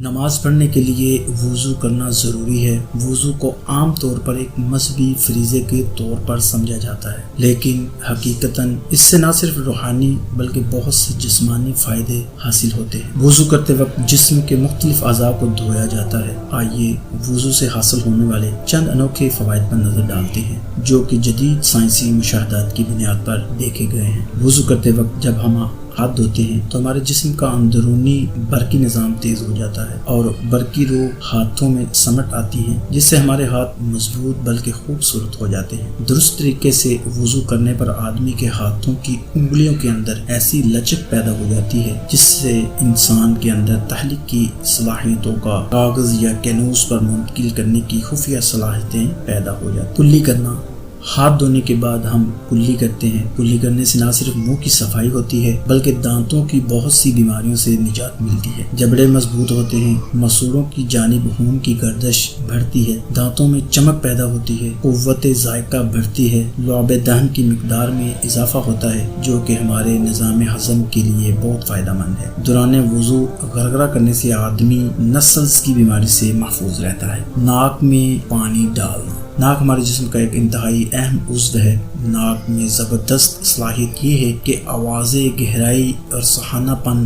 نماز پڑھنے کے لیے وضو کرنا ضروری ہے۔ وضو کو عام طور پر ایک مذہبی فریضے کے طور پر سمجھا جاتا ہے، لیکن حقیقتاً اس سے نہ صرف روحانی بلکہ بہت سے جسمانی فائدے حاصل ہوتے ہیں۔ وضو کرتے وقت جسم کے مختلف اعضاء کو دھویا جاتا ہے۔ آئیے وضو سے حاصل ہونے والے چند انوکھے فوائد پر نظر ڈالتے ہیں جو کہ جدید سائنسی مشاہدات کی بنیاد پر دیکھے گئے ہیں۔ وضو کرتے وقت جب ہم ہاتھ دھوتے ہیں تو ہمارے جسم کا اندرونی برقی نظام تیز ہو جاتا ہے اور برقی روح ہاتھوں میں سمٹ آتی ہے، جس سے ہمارے ہاتھ مضبوط بلکہ خوبصورت ہو جاتے ہیں۔ درست طریقے سے وضو کرنے پر آدمی کے ہاتھوں کی انگلیوں کے اندر ایسی لچک پیدا ہو جاتی ہے جس سے انسان کے اندر تخلیق کی صلاحیتوں کا کاغذ یا کینوس پر منتقل کرنے کی خفیہ صلاحیتیں پیدا ہو جاتی ہیں۔ کلی کرنا: ہاتھ دھونے کے بعد ہم کلی کرتے ہیں۔ کلی کرنے سے نہ صرف منہ کی صفائی ہوتی ہے بلکہ دانتوں کی بہت سی بیماریوں سے نجات ملتی ہے۔ جبڑے مضبوط ہوتے ہیں، مسوڑوں کی جانب خون کی گردش بڑھتی ہے، دانتوں میں چمک پیدا ہوتی ہے، قوت ذائقہ بڑھتی ہے، لعاب دہن کی مقدار میں اضافہ ہوتا ہے جو کہ ہمارے نظام ہضم کے لیے بہت فائدہ مند ہے۔ دوران وضو غرغرہ کرنے سے آدمی نسلز کی بیماری سے محفوظ رہتا ہے۔ ناک میں پانی ڈالنا: ناک ہمارے جسم کا ایک انتہائی اہم عضو ہے۔ ناک میں زبردست صلاحیت یہ ہے کہ آوازیں گہرائی اور سہانا پن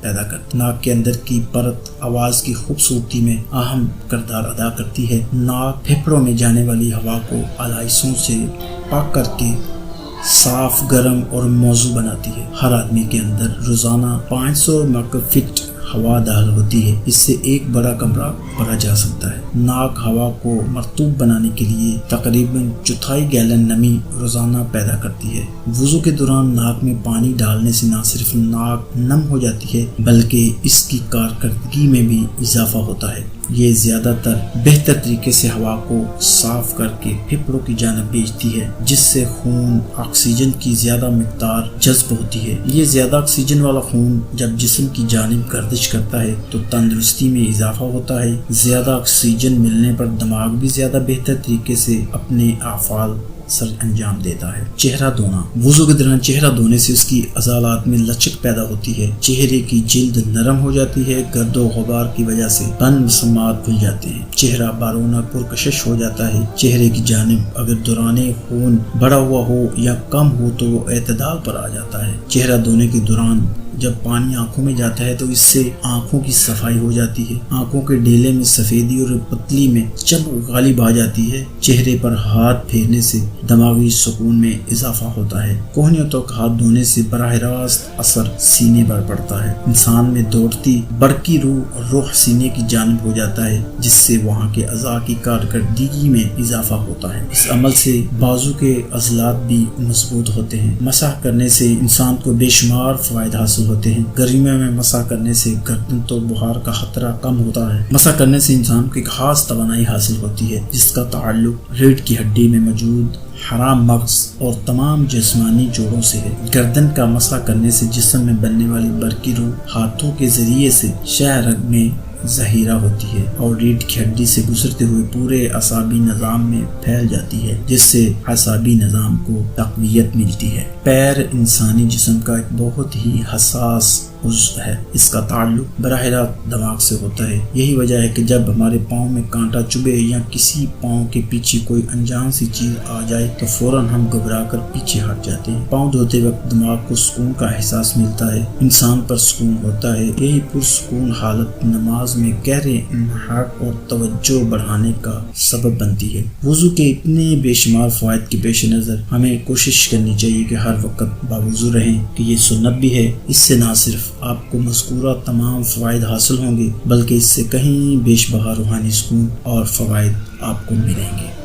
پیدا کرتی۔ ناک کے اندر کی پرت آواز کی خوبصورتی میں اہم کردار ادا کرتی ہے۔ ناک پھیپھڑوں میں جانے والی ہوا کو آلائشوں سے پاک کر کے صاف، گرم اور موزوں بناتی ہے۔ ہر آدمی کے اندر روزانہ 500 مکعب فٹ ہوا داخل ہوتی ہے، اس سے ایک بڑا کمرہ بھرا جا سکتا ہے۔ ناک ہوا کو مرطوب بنانے کے لیے تقریباً 1/4 گیلن نمی روزانہ پیدا کرتی ہے۔ وضو کے دوران ناک میں پانی ڈالنے سے نہ صرف ناک نم ہو جاتی ہے بلکہ اس کی کارکردگی میں بھی اضافہ ہوتا ہے۔ یہ زیادہ تر بہتر طریقے سے ہوا کو صاف کر کے پھیپھڑوں کی جانب بھیجتی ہے، جس سے خون آکسیجن کی زیادہ مقدار جذب ہوتی ہے۔ یہ زیادہ آکسیجن والا خون جب جسم کی جانب گردش کرتا ہے تو تندرستی میں اضافہ ہوتا ہے۔ زیادہ آکسیجن ملنے پر دماغ بھی زیادہ بہتر طریقے سے اپنے افعال سر انجام دیتا ہے۔ چہرہ دھونا: وضو کے دوران چہرہ دھونے سے اس کی عضلات میں لچک پیدا ہوتی ہے، چہرے کی جلد نرم ہو جاتی ہے، گرد و غبار کی وجہ سے بن مسمات کھل جاتے ہیں، چہرہ بارونق پرکشش ہو جاتا ہے۔ چہرے کی جانب اگر دوران خون بڑھا ہوا ہو یا کم ہو تو وہ اعتدال پر آ جاتا ہے۔ چہرہ دھونے کے دوران جب پانی آنکھوں میں جاتا ہے تو اس سے آنکھوں کی صفائی ہو جاتی ہے، آنکھوں کے ڈیلے میں سفیدی اور پتلی میں چمک غالب آ جاتی ہے۔ چہرے پر ہاتھ پھیرنے سے دماغی سکون میں اضافہ ہوتا ہے۔ کوہنیوں تک ہاتھ دھونے سے براہ راست اثر سینے پر پڑتا ہے۔ انسان میں دوڑتی برقی روح سینے کی جانب ہو جاتا ہے، جس سے وہاں کے اعضاء کی کارکردگی میں اضافہ ہوتا ہے۔ اس عمل سے بازو کے عضلات بھی مضبوط ہوتے ہیں۔ مسح کرنے سے انسان کو بے شمار فوائد حاصل ہوتے ہیں۔ گرمیوں میں مسح کرنے سے گردن تو بخار کا خطرہ کم ہوتا ہے۔ مسح کرنے سے انسان کو ایک خاص توانائی حاصل ہوتی ہے جس کا تعلق ریڑھ کی ہڈی میں موجود حرام مغز اور تمام جسمانی جوڑوں سے ہے۔ گردن کا مسح کرنے سے جسم میں بننے والی برقی روح ہاتھوں کے ذریعے سے شہ رگ میں ظاہرہ ہوتی ہے اور ریڑھ کی ہڈی سے گزرتے ہوئے پورے اعصابی نظام میں پھیل جاتی ہے، جس سے اعصابی نظام کو تقویت ملتی ہے۔ پیر انسانی جسم کا ایک بہت ہی حساس عضو ہے، اس کا تعلق براہ راست دماغ سے ہوتا ہے۔ یہی وجہ ہے کہ جب ہمارے پاؤں میں کانٹا چبھے یا کسی پاؤں کے پیچھے کوئی انجان سی چیز آ جائے تو فوراً ہم گھبرا کر پیچھے ہٹ جاتے ہیں۔ پاؤں دھوتے وقت دماغ کو سکون کا احساس ملتا ہے، انسان پر سکون ہوتا ہے۔ یہی پرسکون حالت نماز میں گہرے انہاق اور توجہ بڑھانے کا سبب بنتی ہے۔ وضو کے اتنے بے شمار فوائد کے پیش نظر ہمیں کوشش کرنی چاہیے کہ ہر وقت باوضو رہیں، کہ یہ سنت بھی ہے۔ اس سے نہ صرف آپ کو مذکورہ تمام فوائد حاصل ہوں گے بلکہ اس سے کہیں بیش بہا روحانی سکون اور فوائد آپ کو ملیں گے۔